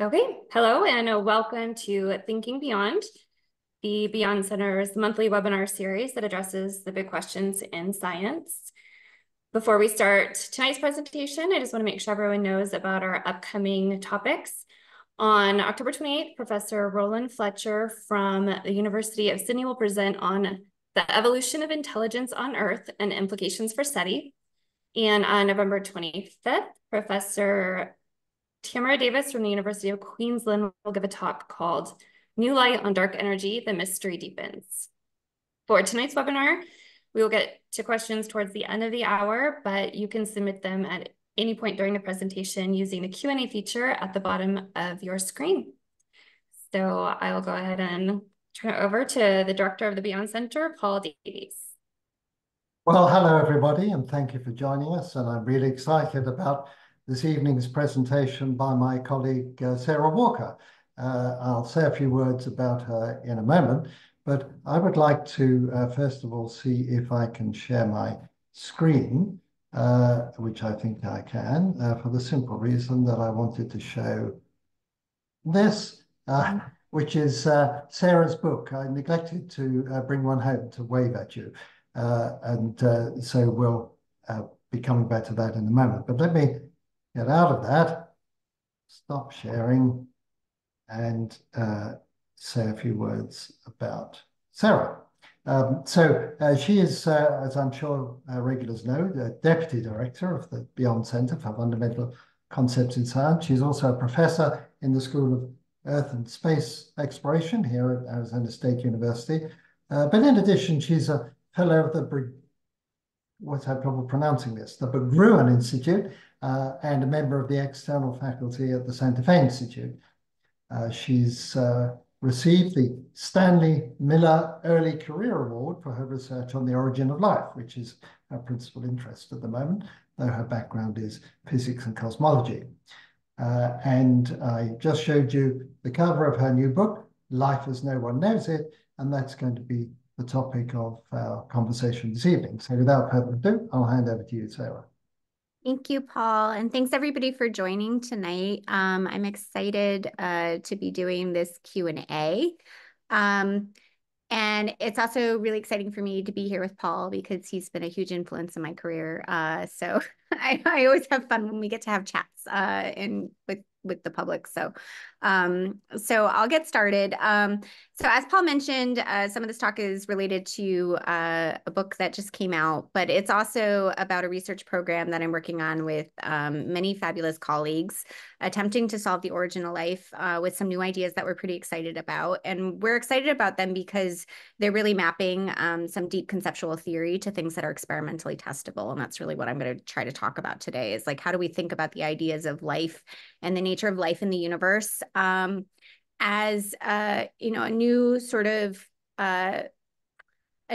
Okay, hello and welcome to Thinking Beyond, the Beyond Center's monthly webinar series that addresses the big questions in science. Before we start tonight's presentation, I just want to make sure everyone knows about our upcoming topics. On October 28th, Professor Roland Fletcher from the University of Sydney will present on the evolution of intelligence on Earth and implications for SETI. And on November 25th, Professor Sara Davies from the University of Queensland will give a talk called New Light on Dark Energy, The Mystery Deepens. For tonight's webinar, we will get to questions towards the end of the hour, but you can submit them at any point during the presentation using the Q&A feature at the bottom of your screen. So I will go ahead and turn it over to the director of the Beyond Center, Paul Davies. Well, hello, everybody, and thank you for joining us. And I'm really excited about this evening's presentation by my colleague, Sara Walker. I'll say a few words about her in a moment, but I would like to, first of all, see if I can share my screen, which I think I can, for the simple reason that I wanted to show this, which is Sarah's book. I neglected to bring one home to wave at you. So we'll be coming back to that in a moment. But let me get out of that, stop sharing, and say a few words about Sara. She is, as I'm sure regulars know, the Deputy Director of the Beyond Centre for Fundamental Concepts in Science. She's also a professor in the School of Earth and Space Exploration here at Arizona State University. But in addition, she's a fellow of the, what's I trouble pronouncing this, the Berggruen Institute, and a member of the external faculty at the Santa Fe Institute. She's received the Stanley Miller Early Career Award for her research on the origin of life, which is her principal interest at the moment, though her background is physics and cosmology. And I just showed you the cover of her new book, Life as No One Knows It, and that's going to be the topic of our conversation this evening. So without further ado, I'll hand over to you, Sara. Thank you, Paul, and thanks everybody for joining tonight. I'm excited to be doing this Q&A. And it's also really exciting for me to be here with Paul because he's been a huge influence in my career. So I always have fun when we get to have chats with the public. So I'll get started. So as Paul mentioned, some of this talk is related to a book that just came out, but it's also about a research program that I'm working on with many fabulous colleagues, attempting to solve the origin of life with some new ideas that we're pretty excited about. And we're excited about them because they're really mapping some deep conceptual theory to things that are experimentally testable. And that's really what I'm going to try to talk about today, is like, how do we think about the ideas of life and the nature of life in the universe as you know, a new sort of a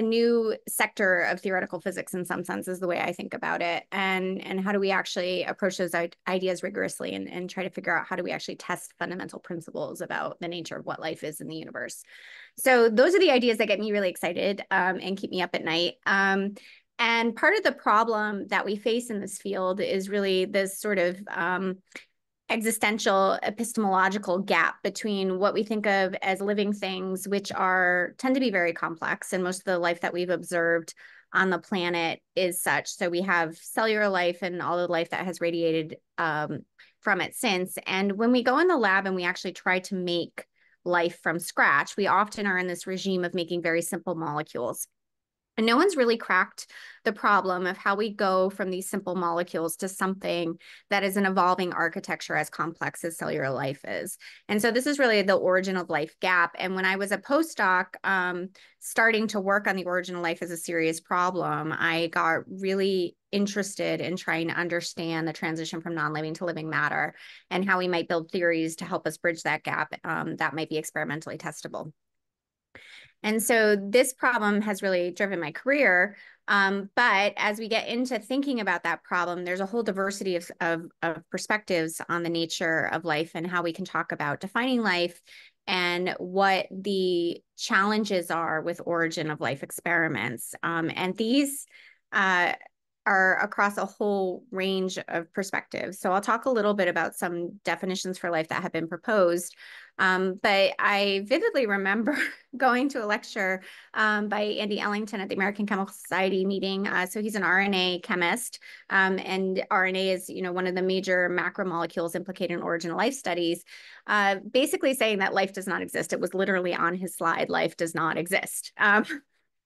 new sector of theoretical physics in some sense is the way I think about it. And how do we actually approach those ideas rigorously and try to figure out how do we actually test fundamental principles about the nature of what life is in the universe. So those are the ideas that get me really excited and keep me up at night. And part of the problem that we face in this field is really this sort of existential epistemological gap between what we think of as living things, which tend to be very complex, and most of the life that we've observed on the planet is such. So we have cellular life and all the life that has radiated from it since. And when we go in the lab and we actually try to make life from scratch, we often are in this regime of making very simple molecules. And no one's really cracked the problem of how we go from these simple molecules to something that is an evolving architecture as complex as cellular life is. And so this is really the origin of life gap. And when I was a postdoc starting to work on the origin of life as a serious problem, I got really interested in trying to understand the transition from non-living to living matter and how we might build theories to help us bridge that gap that might be experimentally testable. And so this problem has really driven my career. But as we get into thinking about that problem, there's a whole diversity of perspectives on the nature of life and how we can talk about defining life and what the challenges are with origin of life experiments. And these are across a whole range of perspectives. So I'll talk a little bit about some definitions for life that have been proposed. But I vividly remember going to a lecture by Andy Ellington at the American Chemical Society meeting. So he's an RNA chemist, and RNA is, one of the major macromolecules implicated in origin of life studies, basically saying that life does not exist. It was literally on his slide, life does not exist.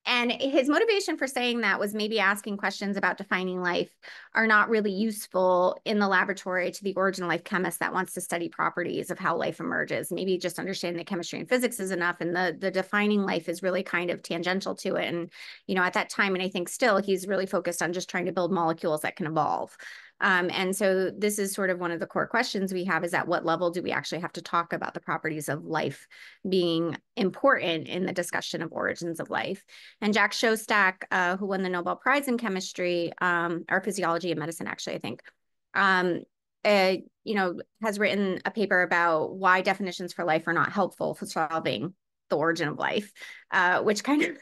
And his motivation for saying that was maybe asking questions about defining life are not really useful in the laboratory to the origin of life chemist that wants to study properties of how life emerges. Maybe just understanding the chemistry and physics is enough, and the defining life is really kind of tangential to it. And, at that time, and I think still, he's really focused on just trying to build molecules that can evolve. And so this is sort of one of the core questions we have, is at what level do we actually have to talk about the properties of life being important in the discussion of origins of life? And Jack Szostak, who won the Nobel Prize in chemistry, or physiology and medicine, actually, I think, has written a paper about why definitions for life are not helpful for solving the origin of life, which kind of,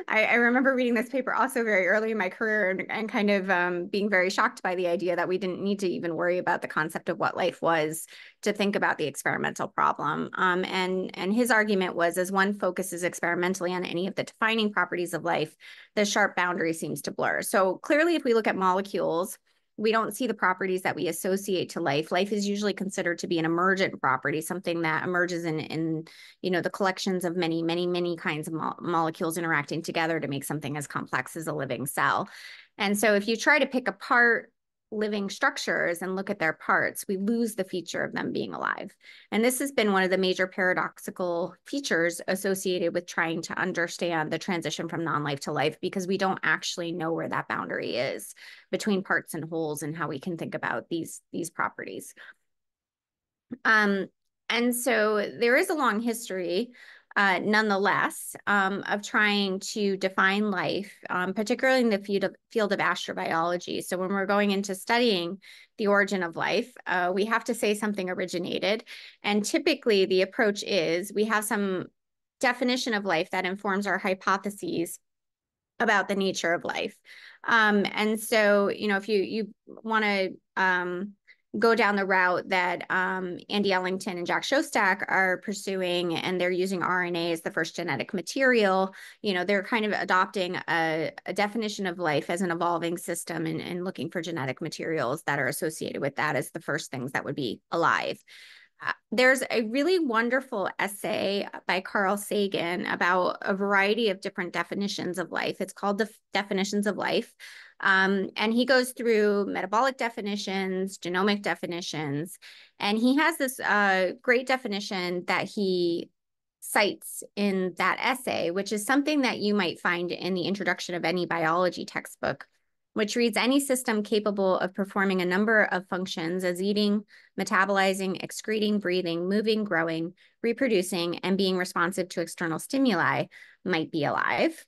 I remember reading this paper also very early in my career and kind of being very shocked by the idea that we didn't need to even worry about the concept of what life was to think about the experimental problem. And his argument was, as one focuses experimentally on any of the defining properties of life, the sharp boundary seems to blur. So clearly, if we look at molecules, we don't see the properties that we associate to life. Life is usually considered to be an emergent property, something that emerges in the collections of many, many, many kinds of molecules interacting together to make something as complex as a living cell. And so if you try to pick apart living structures and look at their parts, we lose the feature of them being alive. And this has been one of the major paradoxical features associated with trying to understand the transition from non-life to life, because we don't actually know where that boundary is between parts and wholes and how we can think about these properties. And so there is a long history, nonetheless, of trying to define life, particularly in the field of astrobiology. So when we're going into studying the origin of life, we have to say something originated. And typically the approach is we have some definition of life that informs our hypotheses about the nature of life. And so, if you want to go down the route that Andy Ellington and Jack Szostak are pursuing, and they're using RNA as the first genetic material, they're kind of adopting a definition of life as an evolving system and looking for genetic materials that are associated with that as the first things that would be alive. There's a really wonderful essay by Carl Sagan about a variety of different definitions of life. It's called The Definitions of Life. And he goes through metabolic definitions, genomic definitions, and he has this great definition that he cites in that essay, which is something that you might find in the introduction of any biology textbook, which reads, any system capable of performing a number of functions as eating, metabolizing, excreting, breathing, moving, growing, reproducing, and being responsive to external stimuli might be alive.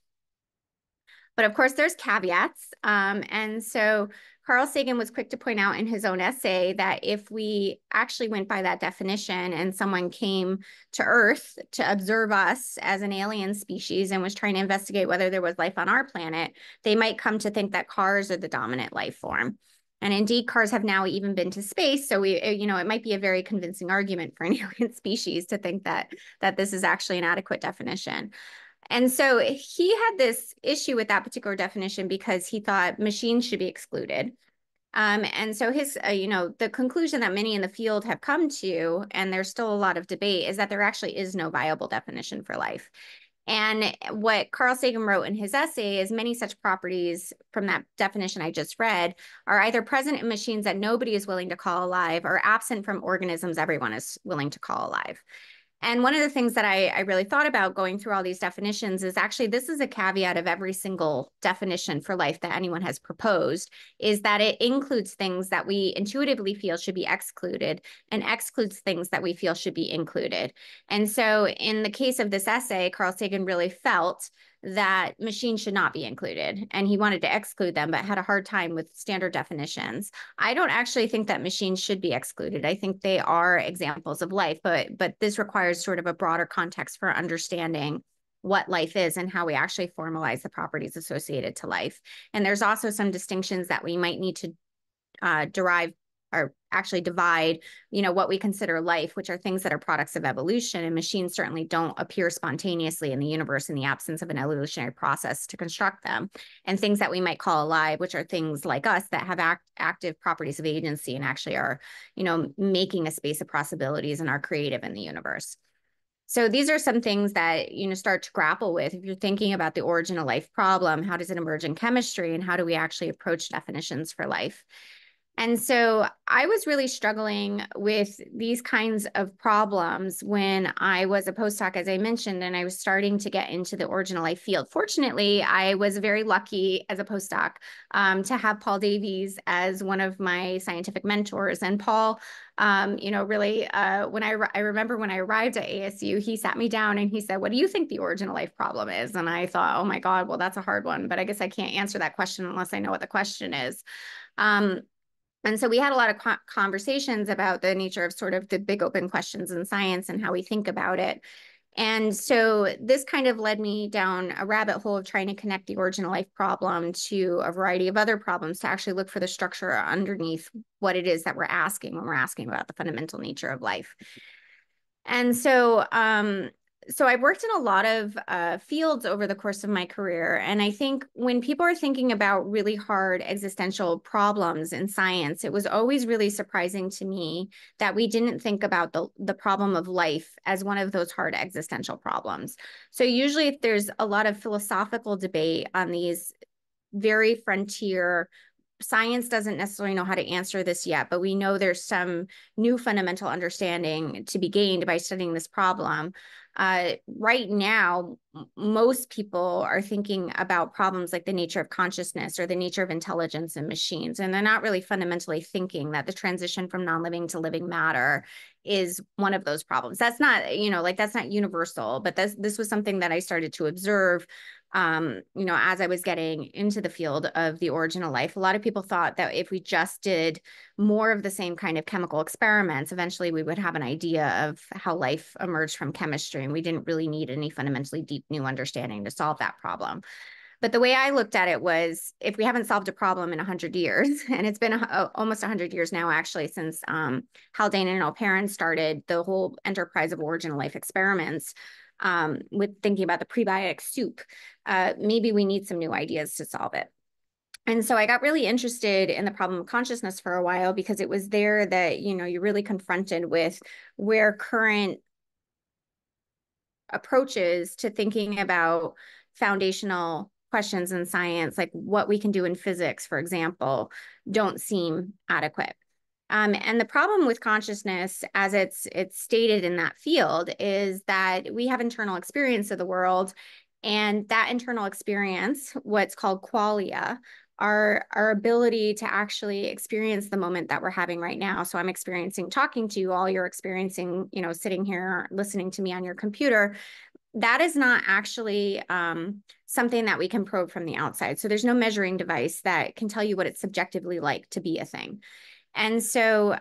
But of course, there's caveats. And so Carl Sagan was quick to point out in his own essay that if we actually went by that definition and someone came to Earth to observe us as an alien species and was trying to investigate whether there was life on our planet, they might come to think that cars are the dominant life form. And indeed, cars have now even been to space. So it might be a very convincing argument for an alien species to think that this is actually an adequate definition. And so he had this issue with that particular definition because he thought machines should be excluded. And so his, the conclusion that many in the field have come to, and there's still a lot of debate, is that there actually is no viable definition for life. And what Carl Sagan wrote in his essay is many such properties from that definition I just read are either present in machines that nobody is willing to call alive or absent from organisms everyone is willing to call alive. And one of the things that I really thought about going through all these definitions is actually this is a caveat of every single definition for life that anyone has proposed, is that it includes things that we intuitively feel should be excluded and excludes things that we feel should be included. And so in the case of this essay, Carl Sagan really felt that machines should not be included, and he wanted to exclude them, but had a hard time with standard definitions. I don't actually think that machines should be excluded. I think they are examples of life, but this requires sort of a broader context for understanding what life is and how we actually formalize the properties associated to life. And there's also some distinctions that we might need to derive or actually divide, what we consider life, which are things that are products of evolution, and machines certainly don't appear spontaneously in the universe in the absence of an evolutionary process to construct them, and things that we might call alive, which are things like us that have active properties of agency and actually are, making a space of possibilities and are creative in the universe. So these are some things that, start to grapple with if you're thinking about the origin of life problem. How does it emerge in chemistry, and how do we actually approach definitions for life? And so I was really struggling with these kinds of problems when I was a postdoc, as I mentioned, and I was starting to get into the origin of life field. Fortunately, I was very lucky as a postdoc to have Paul Davies as one of my scientific mentors. And Paul, really, when I remember when I arrived at ASU, he sat me down and he said, "What do you think the origin of life problem is?" And I thought, oh my God, well, that's a hard one, but I guess I can't answer that question unless I know what the question is. And so we had a lot of conversations about the nature of sort of the big open questions in science and how we think about it. And so this kind of led me down a rabbit hole of trying to connect the origin of life problem to a variety of other problems to actually look for the structure underneath what it is that we're asking when we're asking about the fundamental nature of life. And so, so I worked in a lot of fields over the course of my career. And I think when people are thinking about really hard existential problems in science, it was always really surprising to me that we didn't think about the problem of life as one of those hard existential problems. So usually if there's a lot of philosophical debate on these very frontier, science doesn't necessarily know how to answer this yet, but we know there's some new fundamental understanding to be gained by studying this problem. Right now, most people are thinking about problems like the nature of consciousness or the nature of intelligence in machines, and they're not really fundamentally thinking that the transition from non-living to living matter is one of those problems. That's not, that's not universal, but this was something that I started to observe as I was getting into the field of the origin of life. A lot of people thought that if we just did more of the same kind of chemical experiments, eventually we would have an idea of how life emerged from chemistry, and we didn't really need any fundamentally deep new understanding to solve that problem. But the way I looked at it was, if we haven't solved a problem in 100 years, and it's been almost 100 years now, actually, since Haldane and O'Perrin started the whole enterprise of origin of life experiments, with thinking about the prebiotic soup, maybe we need some new ideas to solve it. And so I got really interested in the problem of consciousness for a while, because it was there that, you're really confronted with where current approaches to thinking about foundational questions in science, like what we can do in physics, for example, don't seem adequate. And the problem with consciousness, as it's stated in that field, is that we have internal experience of the world, and that internal experience, what's called qualia, our ability to actually experience the moment that we're having right now. So I'm experiencing talking to you, all you're experiencing, sitting here listening to me on your computer. That is not actually something that we can probe from the outside. So there's no measuring device that can tell you what it's subjectively like to be a thing. And so,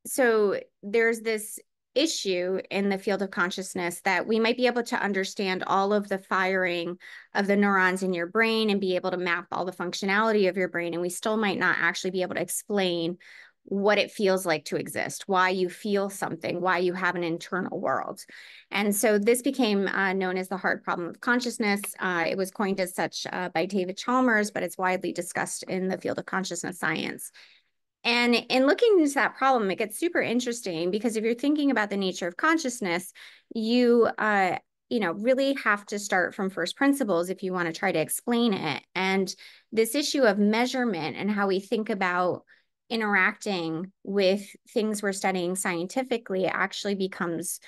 so there's this issue in the field of consciousness that we might be able to understand all of the firing of the neurons in your brain and be able to map all the functionality of your brain, and we still might not actually be able to explain what it feels like to exist, why you feel something, why you have an internal world. And so this became known as the hard problem of consciousness. It was coined as such by David Chalmers, but it's widely discussed in the field of consciousness science. And in looking into that problem, it gets super interesting, because if you're thinking about the nature of consciousness, you really have to start from first principles if you want to try to explain it. And this issue of measurement and how we think about interacting with things we're studying scientifically actually becomes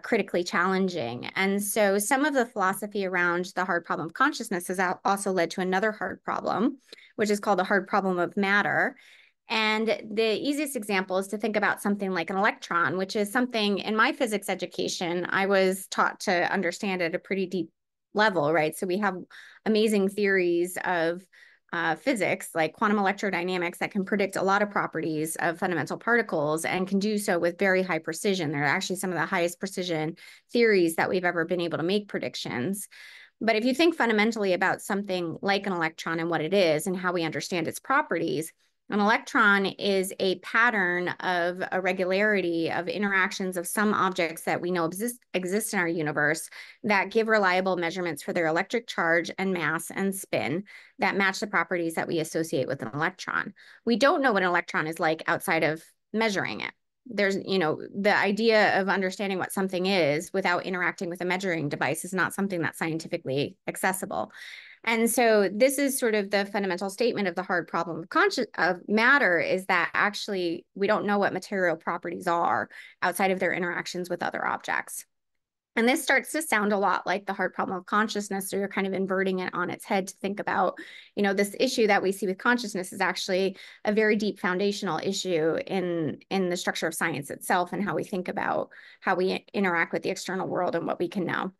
critically challenging. And so some of the philosophy around the hard problem of consciousness has also led to another hard problem, which is called the hard problem of matter. And the easiest example is to think about something like an electron, which is something in my physics education, I was taught to understand at a pretty deep level, right? So we have amazing theories of physics, like quantum electrodynamics, that can predict a lot of properties of fundamental particles and can do so with very high precision. They're actually some of the highest precision theories that we've ever been able to make predictions. But if you think fundamentally about something like an electron and what it is and how we understand its properties, an electron is a pattern of a regularity of interactions of some objects that we know exist in our universe that give reliable measurements for their electric charge and mass and spin that match the properties that we associate with an electron. We don't know what an electron is like outside of measuring it. There's, the idea of understanding what something is without interacting with a measuring device is not something that's scientifically accessible. And so this is sort of the fundamental statement of the hard problem of matter, is that actually we don't know what material properties are outside of their interactions with other objects. And this starts to sound a lot like the hard problem of consciousness. So you're kind of inverting it on its head to think about, this issue that we see with consciousness is actually a very deep foundational issue in the structure of science itself and how we think about how we interact with the external world and what we can know.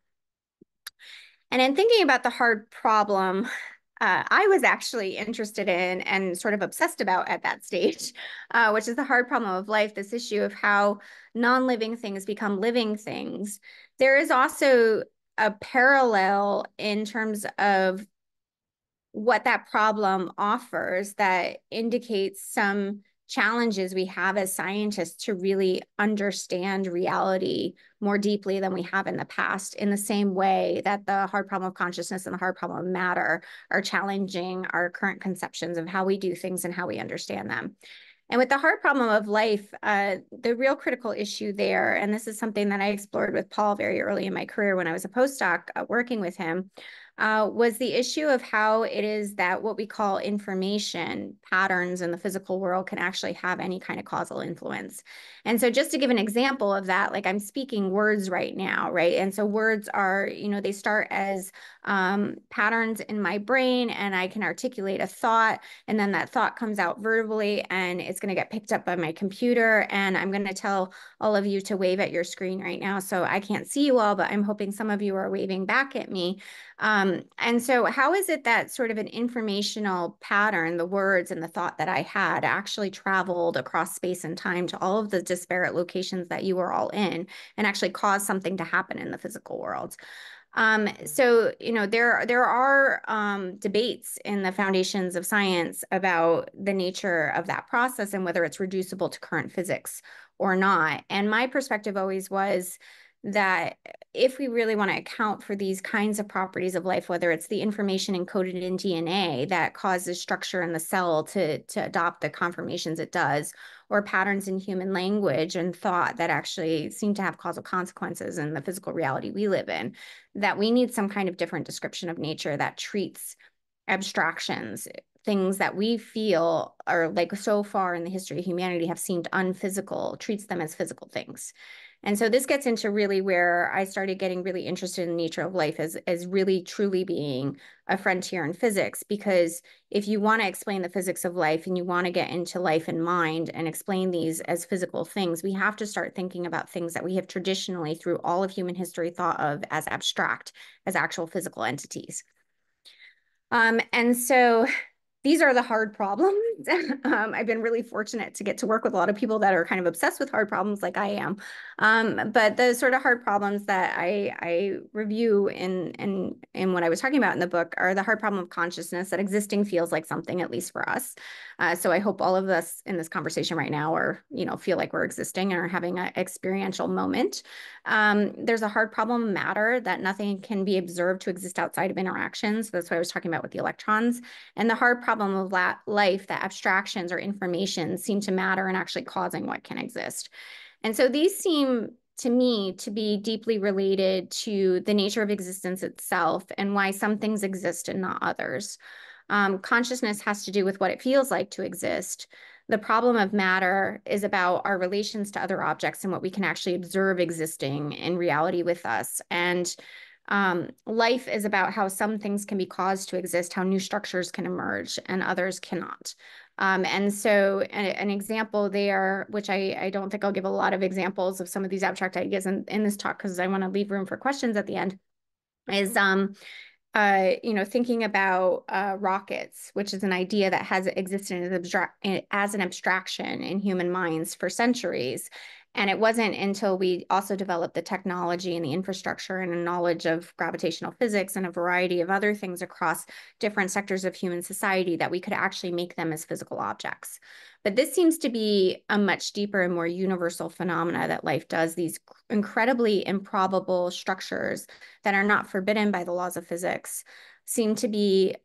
And in thinking about the hard problem, I was actually interested in and sort of obsessed about at that stage, which is the hard problem of life, this issue of how non-living things become living things. There is also a parallel in terms of what that problem offers that indicates some challenges we have as scientists to really understand reality more deeply than we have in the past, in the same way that the hard problem of consciousness and the hard problem of matter are challenging our current conceptions of how we do things and how we understand them. And with the hard problem of life, the real critical issue there, and this is something that I explored with Paul very early in my career when I was a postdoc working with him, was the issue of how it is that what we call information patterns in the physical world can actually have any kind of causal influence. And so just to give an example of that, like I'm speaking words right now, right? And so words are, they start as patterns in my brain, and I can articulate a thought, and then that thought comes out verbally and it's going to get picked up by my computer. And I'm going to tell all of you to wave at your screen right now. So I can't see you all, but I'm hoping some of you are waving back at me. And so how is it that sort of an informational pattern, the words and the thought that I had, actually traveled across space and time to all of the disparate locations that you were all in and actually caused something to happen in the physical world? So, there are debates in the foundations of science about the nature of that process and whether it's reducible to current physics or not. And my perspective always was that if we really want to account for these kinds of properties of life, whether it's the information encoded in DNA that causes structure in the cell to adopt the conformations it does, or patterns in human language and thought that actually seem to have causal consequences in the physical reality we live in, that we need some kind of different description of nature that treats abstractions, things that we feel are like so far in the history of humanity have seemed unphysical, treats them as physical things. And so this gets into really where I started getting really interested in the nature of life as really truly being a frontier in physics, because if you want to explain the physics of life and you want to get into life and mind and explain these as physical things, we have to start thinking about things that we have traditionally through all of human history thought of as abstract, as actual physical entities. And so these are the hard problems. I've been really fortunate to get to work with a lot of people that are kind of obsessed with hard problems like I am. But the sort of hard problems that I review in what I was talking about in the book are the hard problem of consciousness, that existing feels like something, at least for us. So I hope all of us in this conversation right now are, feel like we're existing and are having an experiential moment. There's a hard problem of matter, that nothing can be observed to exist outside of interactions. That's what I was talking about with the electrons. And the hard problem of life, that abstractions or information seem to matter and actually causing what can exist. And so these seem to me to be deeply related to the nature of existence itself and why some things exist and not others. Consciousness has to do with what it feels like to exist. The problem of matter is about our relations to other objects and what we can actually observe existing in reality with us. And life is about how some things can be caused to exist, how new structures can emerge and others cannot. And so an example there, which I don't think I'll give a lot of examples of some of these abstract ideas in this talk because I want to leave room for questions at the end, is thinking about rockets, which is an idea that has existed as an abstraction in human minds for centuries. And it wasn't until we also developed the technology and the infrastructure and a knowledge of gravitational physics and a variety of other things across different sectors of human society that we could actually make them as physical objects. But this seems to be a much deeper and more universal phenomena that life does, these incredibly improbable structures that are not forbidden by the laws of physics seem to be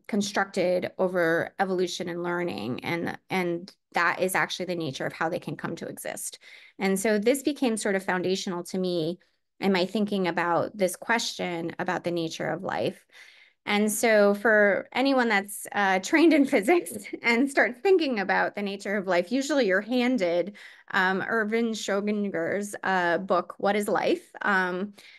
constructed over evolution and learning, and that is actually the nature of how they can come to exist. And so this became sort of foundational to me in my thinking about this question about the nature of life. And so for anyone that's trained in physics and starts thinking about the nature of life, usually you're handed Erwin Schrödinger's book, What is Life?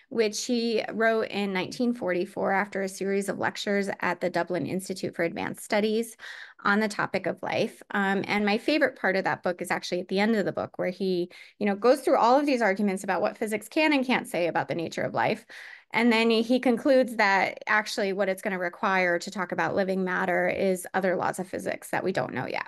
Which he wrote in 1944 after a series of lectures at the Dublin Institute for Advanced Studies on the topic of life. And my favorite part of that book is actually at the end of the book, where he, goes through all of these arguments about what physics can and can't say about the nature of life. And then he concludes that actually what it's going to require to talk about living matter is other laws of physics that we don't know yet.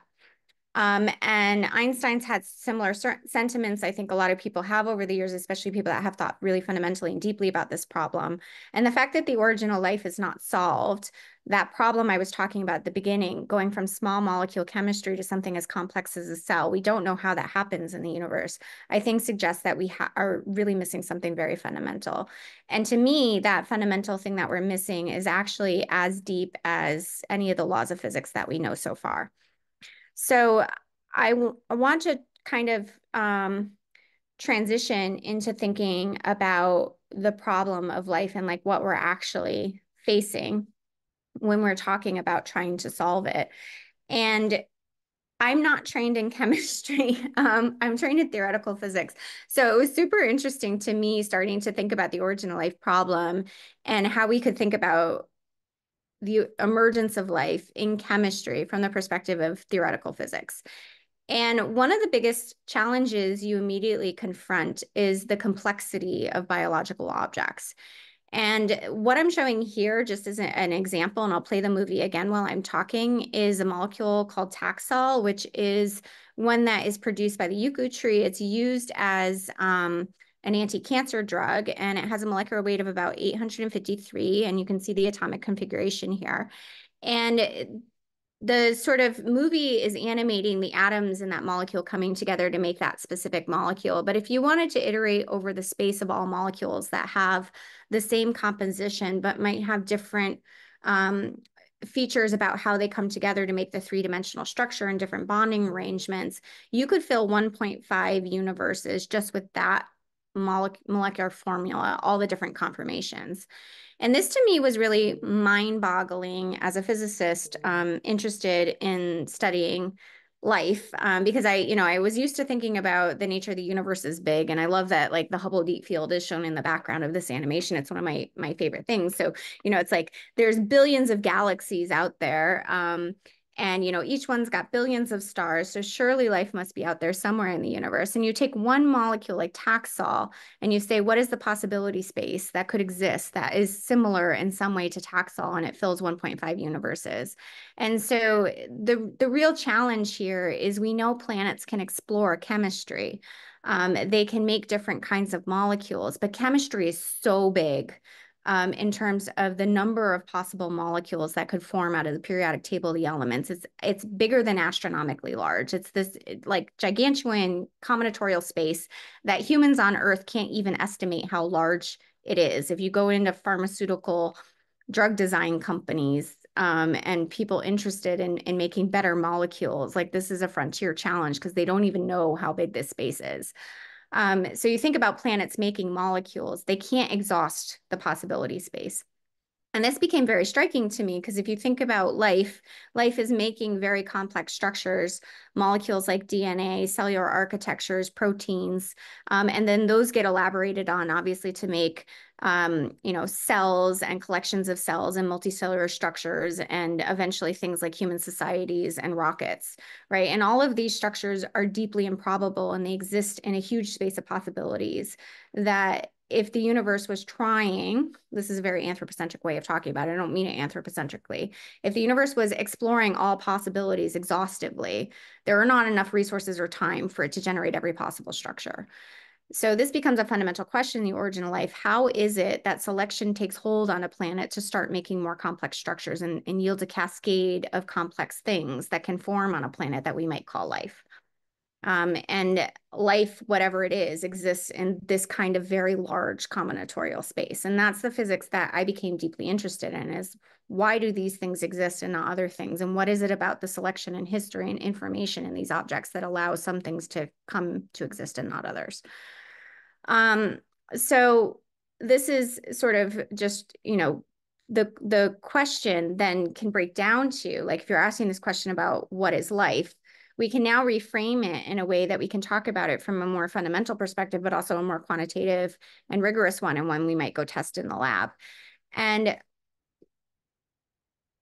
And Einstein's had similar sentiments. I think a lot of people have over the years, especially people that have thought really fundamentally and deeply about this problem. And the fact that the origin of life is not solved, that problem I was talking about at the beginning, going from small molecule chemistry to something as complex as a cell, we don't know how that happens in the universe, I think suggests that we are really missing something very fundamental. And to me, that fundamental thing that we're missing is actually as deep as any of the laws of physics that we know so far. So I want to kind of transition into thinking about the problem of life and like what we're actually facing when we're talking about trying to solve it. And I'm not trained in chemistry. I'm trained in theoretical physics. So it was super interesting to me starting to think about the origin of life problem and how we could think about the emergence of life in chemistry from the perspective of theoretical physics. And one of the biggest challenges you immediately confront is the complexity of biological objects. And what I'm showing here, just as an example, and I'll play the movie again while I'm talking, is a molecule called Taxol, which is one that is produced by the yucca tree. It's used as an anti-cancer drug, and it has a molecular weight of about 853, and you can see the atomic configuration here. And the sort of movie is animating the atoms in that molecule coming together to make that specific molecule. But if you wanted to iterate over the space of all molecules that have the same composition, but might have different features about how they come together to make the three-dimensional structure and different bonding arrangements, you could fill 1.5 universes just with that molecular formula, all the different conformations. And this to me was really mind-boggling as a physicist interested in studying life because I was used to thinking about the nature of the universe as big, and I love that like the Hubble Deep Field is shown in the background of this animation. It's one of my favorite things. So it's like there's billions of galaxies out there. And, each one's got billions of stars. So surely life must be out there somewhere in the universe. And you take one molecule like Taxol and you say, what is the possibility space that could exist that is similar in some way to Taxol? And it fills 1.5 universes. And so the real challenge here is we know planets can explore chemistry. They can make different kinds of molecules, but chemistry is so big. In terms of the number of possible molecules that could form out of the periodic table of the elements. It's bigger than astronomically large. It's this like gigantuan combinatorial space that humans on Earth can't even estimate how large it is. If you go into pharmaceutical drug design companies and people interested in making better molecules, like this is a frontier challenge because they don't even know how big this space is. So you think about planets making molecules, they can't exhaust the possibility space. And this became very striking to me because if you think about life is making very complex structures, molecules like DNA, cellular architectures, proteins, and then those get elaborated on obviously to make cells and collections of cells and multicellular structures, and eventually things like human societies and rockets, right? And all of these structures are deeply improbable, and they exist in a huge space of possibilities that if the universe was trying, this is a very anthropocentric way of talking about it, I don't mean it anthropocentrically. If the universe was exploring all possibilities exhaustively, there are not enough resources or time for it to generate every possible structure. So this becomes a fundamental question in the origin of life. How is it that selection takes hold on a planet to start making more complex structures and yields a cascade of complex things that can form on a planet that we might call life? And life, whatever it is, exists in this kind of very large combinatorial space. And that's the physics that I became deeply interested in, is why do these things exist and not other things? And what is it about the selection and history and information in these objects that allows some things to come to exist and not others? So this is sort of just, you know, the question then can break down to, like, if you're asking this question about what is life, we can now reframe it in a way that we can talk about it from a more fundamental perspective, but also a more quantitative and rigorous one, and one we might go test in the lab. And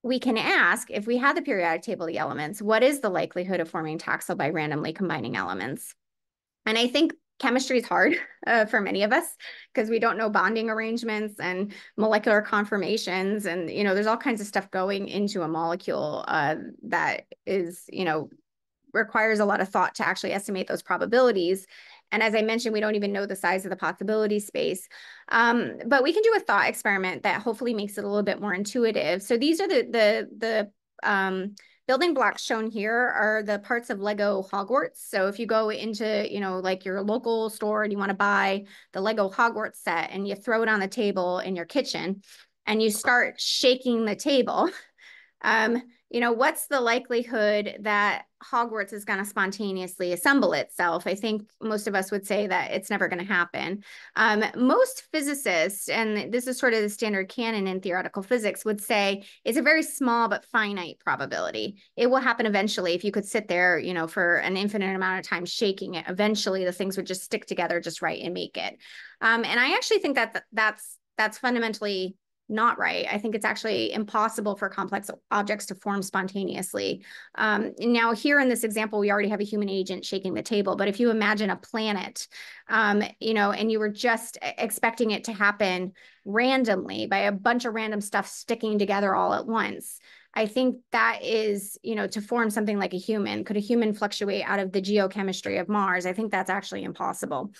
we can ask, if we had the periodic table of the elements, what is the likelihood of forming taxol by randomly combining elements? And I think chemistry is hard for many of us because we don't know bonding arrangements and molecular conformations. And, you know, there's all kinds of stuff going into a molecule that is, you know, requires a lot of thought to actually estimate those probabilities. And as I mentioned, we don't even know the size of the possibility space. But we can do a thought experiment that hopefully makes it a little bit more intuitive. So these are the building blocks shown here are the parts of Lego Hogwarts. So if you go into, you know, like your local store and you want to buy the Lego Hogwarts set and you throw it on the table in your kitchen and you start shaking the table, you know, what's the likelihood that Hogwarts is going to spontaneously assemble itself? I think most of us would say that it's never going to happen. Most physicists, and this is sort of the standard canon in theoretical physics, would say it's a very small but finite probability. It will happen eventually. If you could sit there, you know, for an infinite amount of time shaking it, eventually the things would just stick together just right and make it. And I actually think that that's fundamentally not right. I think it's actually impossible for complex objects to form spontaneously. Now here in this example, we already have a human agent shaking the table, but if you imagine a planet, you know, and you were just expecting it to happen randomly by a bunch of random stuff sticking together all at once, I think that is, you know, to form something like a human. Could a human fluctuate out of the geochemistry of Mars? I think that's actually impossible.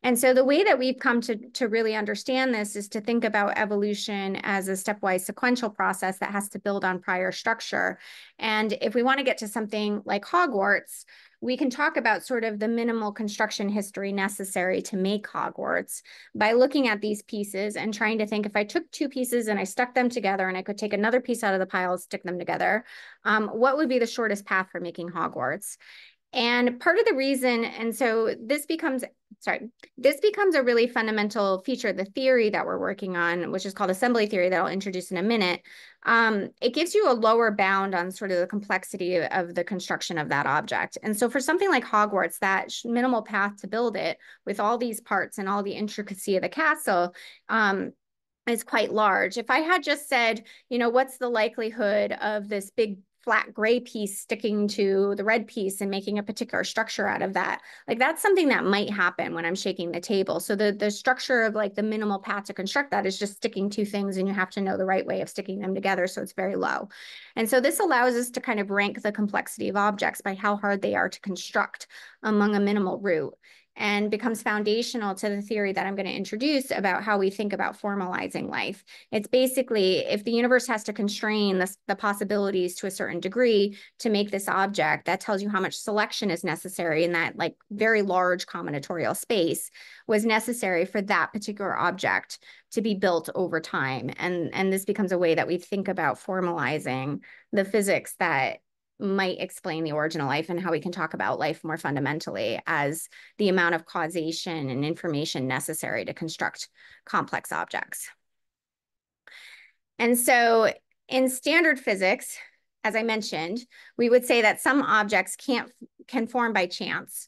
And so the way that we've come to really understand this is to think about evolution as a stepwise sequential process that has to build on prior structure. And if we want to get to something like Hogwarts, we can talk about sort of the minimal construction history necessary to make Hogwarts by looking at these pieces and trying to think, if I took two pieces and I stuck them together and I could take another piece out of the pile and stick them together, what would be the shortest path for making Hogwarts? And part of the reason, and so this becomes a really fundamental feature of the theory that we're working on, which is called assembly theory that I'll introduce in a minute. It gives you a lower bound on sort of the complexity of the construction of that object. And so for something like Hogwarts, that minimal path to build it with all these parts and all the intricacy of the castle, is quite large. If I had just said, you know, what's the likelihood of this big flat gray piece sticking to the red piece and making a particular structure out of that, like that's something that might happen when I'm shaking the table. So the structure of like the minimal path to construct that is just sticking two things, and you have to know the right way of sticking them together, so it's very low. And so this allows us to kind of rank the complexity of objects by how hard they are to construct among a minimal root, and becomes foundational to the theory that I'm going to introduce about how we think about formalizing life. It's basically, if the universe has to constrain the possibilities to a certain degree to make this object, that tells you how much selection is necessary in that like very large combinatorial space was necessary for that particular object to be built over time. And this becomes a way that we think about formalizing the physics that might explain the origin of life, and how we can talk about life more fundamentally as the amount of causation and information necessary to construct complex objects. And so in standard physics, as I mentioned, we would say that some objects can form by chance.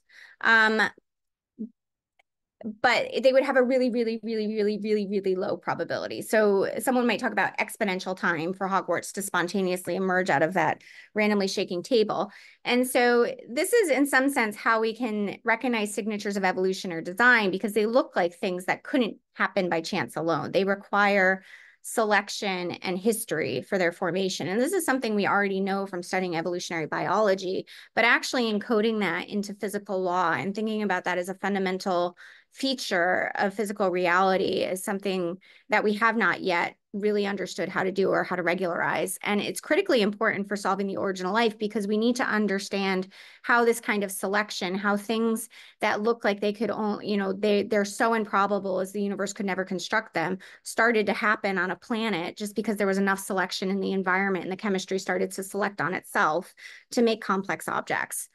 but they would have a really, really, really, really, really, really low probability. So someone might talk about exponential time for Hogwarts to spontaneously emerge out of that randomly shaking table. And so this is, in some sense, how we can recognize signatures of evolution or design, because they look like things that couldn't happen by chance alone. They require selection and history for their formation. And this is something we already know from studying evolutionary biology, but actually encoding that into physical law and thinking about that as a fundamental feature of physical reality is something that we have not yet really understood how to do or how to regularize. And it's critically important for solving the origin of life, because we need to understand how this kind of selection, how things that look like they could only, you know, they're so improbable as the universe could never construct them, started to happen on a planet just because there was enough selection in the environment and the chemistry started to select on itself to make complex objects,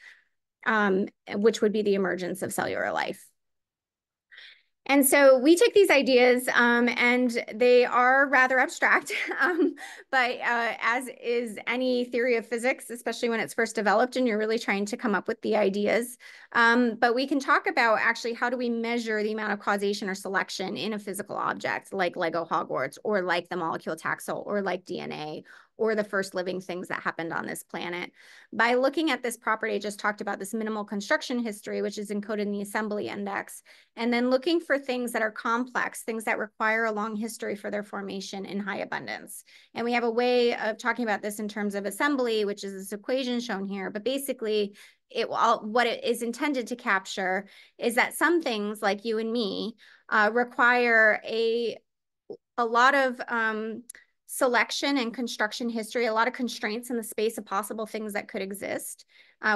which would be the emergence of cellular life. And so we take these ideas and they are rather abstract, but as is any theory of physics, especially when it's first developed and you're really trying to come up with the ideas. But we can talk about actually how do we measure the amount of causation or selection in a physical object like Lego Hogwarts, or like the molecule taxol, or like DNA, or the first living things that happened on this planet. By looking at this property I just talked about, this minimal construction history, which is encoded in the assembly index, and then looking for things that are complex, things that require a long history for their formation in high abundance. And we have a way of talking about this in terms of assembly, which is this equation shown here, but basically what it is intended to capture is that some things like you and me require a lot of selection and construction history, a lot of constraints in the space of possible things that could exist,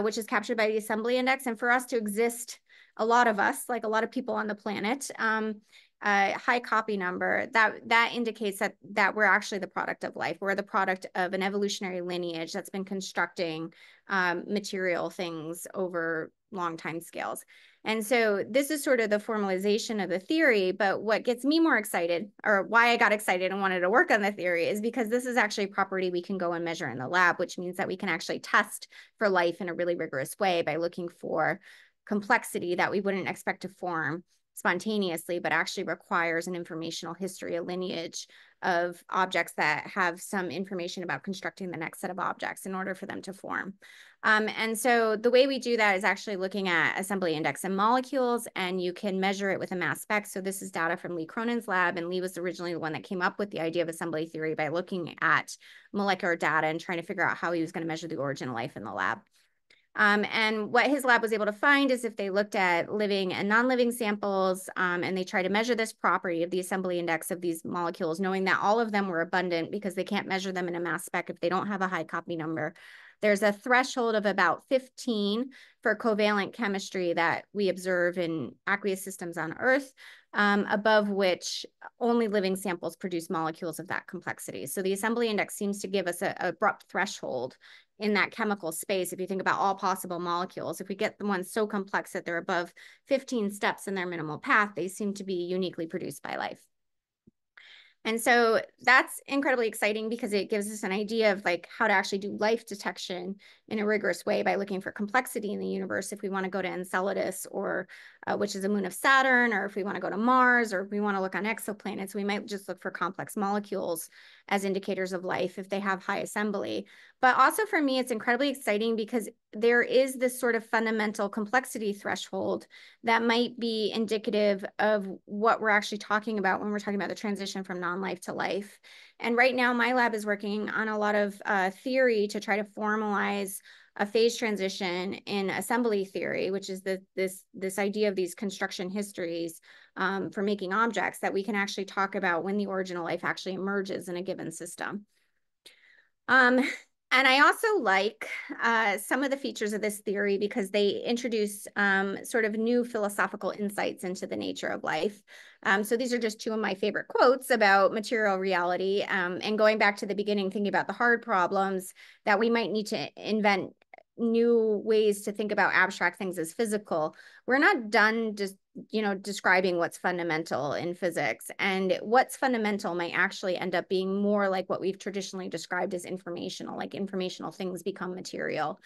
which is captured by the assembly index. And for us to exist, a lot of us, like a lot of people on the planet, high copy number, that indicates that we're actually the product of life. We're the product of an evolutionary lineage that's been constructing material things over long time scales. And so this is sort of the formalization of the theory, but what gets me more excited, or why I got excited and wanted to work on the theory, is because this is actually a property we can go and measure in the lab, which means that we can actually test for life in a really rigorous way by looking for complexity that we wouldn't expect to form spontaneously, but actually requires an informational history, a lineage of objects that have some information about constructing the next set of objects in order for them to form. And so the way we do that is actually looking at assembly index and molecules, and you can measure it with a mass spec. So this is data from Lee Cronin's lab, and Lee was originally the one that came up with the idea of assembly theory by looking at molecular data and trying to figure out how he was going to measure the origin of life in the lab. And what his lab was able to find is if they looked at living and non-living samples and they try to measure this property of the assembly index of these molecules, knowing that all of them were abundant because they can't measure them in a mass spec if they don't have a high copy number. There's a threshold of about 15 for covalent chemistry that we observe in aqueous systems on Earth, above which only living samples produce molecules of that complexity. So the assembly index seems to give us an abrupt threshold in that chemical space. If you think about all possible molecules, if we get the ones so complex that they're above 15 steps in their minimal path, they seem to be uniquely produced by life. And so that's incredibly exciting because it gives us an idea of like how to actually do life detection in a rigorous way by looking for complexity in the universe. If we want to go to Enceladus, or which is a moon of Saturn, or if we want to go to Mars, or if we want to look on exoplanets, we might just look for complex molecules as indicators of life if they have high assembly. But also for me, it's incredibly exciting because there is this sort of fundamental complexity threshold that might be indicative of what we're actually talking about when we're talking about the transition from non-life to life. And right now, my lab is working on a lot of theory to try to formalize a phase transition in assembly theory, which is this idea of these construction histories for making objects that we can actually talk about when the origin of life actually emerges in a given system. And I also like some of the features of this theory because they introduce sort of new philosophical insights into the nature of life. So these are just two of my favorite quotes about material reality. And going back to the beginning, thinking about the hard problems that we might need to invent new ways to think about abstract things as physical. We're not done just, describing what's fundamental in physics, and what's fundamental might actually end up being more like what we've traditionally described as informational, like informational things become material.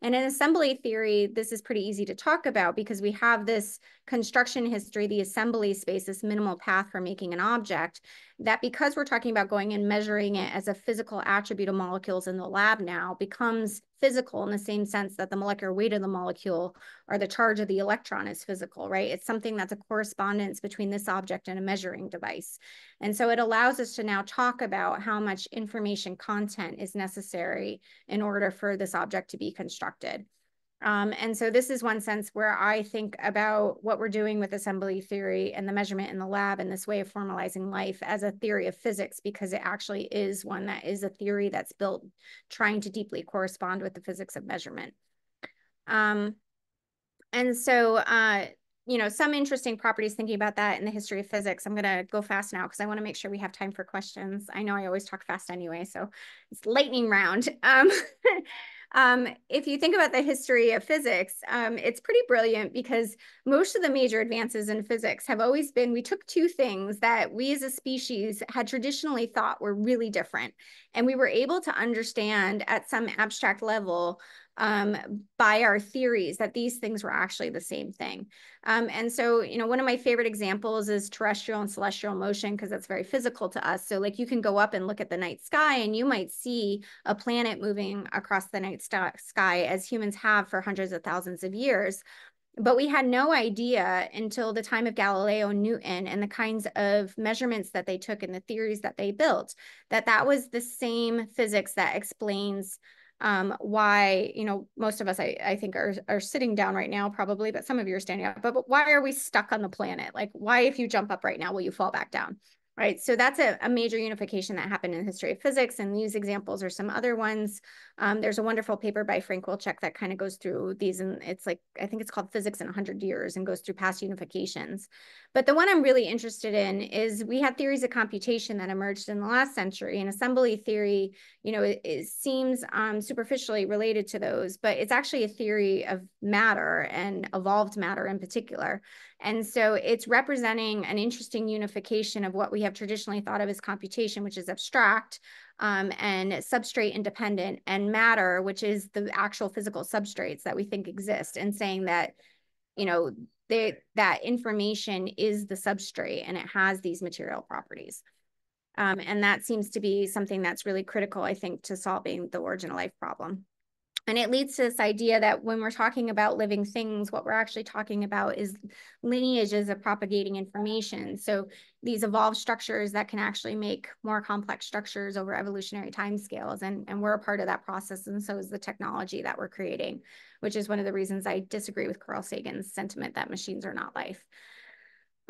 And in assembly theory, this is pretty easy to talk about because we have this construction history, the assembly space, this minimal path for making an object, that because we're talking about going and measuring it as a physical attribute of molecules in the lab now, becomes physical in the same sense that the molecular weight of the molecule or the charge of the electron is physical, right? It's something that's a correspondence between this object and a measuring device. And so it allows us to now talk about how much information content is necessary in order for this object to be constructed. And so this is one sense where I think about what we're doing with assembly theory and the measurement in the lab and this way of formalizing life as a theory of physics, because it actually is one that is a theory that's built trying to deeply correspond with the physics of measurement. And so, you know, some interesting properties thinking about that in the history of physics. I'm going to go fast now because I want to make sure we have time for questions. I know I always talk fast anyway, so it's lightning round. If you think about the history of physics, it's pretty brilliant because most of the major advances in physics have always been, we took two things that we as a species had traditionally thought were really different. And we were able to understand at some abstract level by our theories that these things were actually the same thing. And so, you know, one of my favorite examples is terrestrial and celestial motion, because that's very physical to us. So like you can go up and look at the night sky and you might see a planet moving across the night sky as humans have for hundreds of thousands of years. But we had no idea until the time of Galileo and Newton and the kinds of measurements that they took and the theories that they built, that that was the same physics that explains why, you know, most of us, I think, are sitting down right now, probably, but some of you are standing up. But why are we stuck on the planet? Like, why, if you jump up right now, will you fall back down? Right. So that's a major unification that happened in the history of physics. And these examples are some other ones. There's a wonderful paper by Frank Wilczek that kind of goes through these. And it's like, I think it's called Physics in 100 Years and goes through past unifications. But the one I'm really interested in is we had theories of computation that emerged in the last century. And assembly theory, you know, it seems superficially related to those, but it's actually a theory of matter and evolved matter in particular. And so it's representing an interesting unification of what we have traditionally thought of as computation, which is abstract and substrate independent, and matter, which is the actual physical substrates that we think exist, and saying that, you know, that information is the substrate and it has these material properties. And that seems to be something that's really critical, I think, to solving the origin of life problem. And it leads to this idea that when we're talking about living things, what we're actually talking about is lineages of propagating information. So these evolved structures that can actually make more complex structures over evolutionary timescales. And we're a part of that process. And so is the technology that we're creating, which is one of the reasons I disagree with Carl Sagan's sentiment that machines are not life.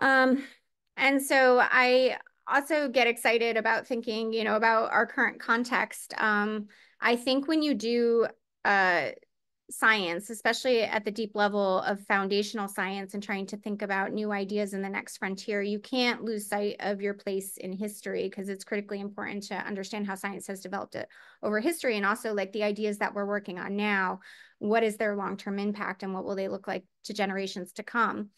And so I also get excited about thinking, you know, about our current context. I think when you do science, especially at the deep level of foundational science and trying to think about new ideas in the next frontier, you can't lose sight of your place in history, because it's critically important to understand how science has developed it over history, and also like the ideas that we're working on now, what is their long-term impact and what will they look like to generations to come.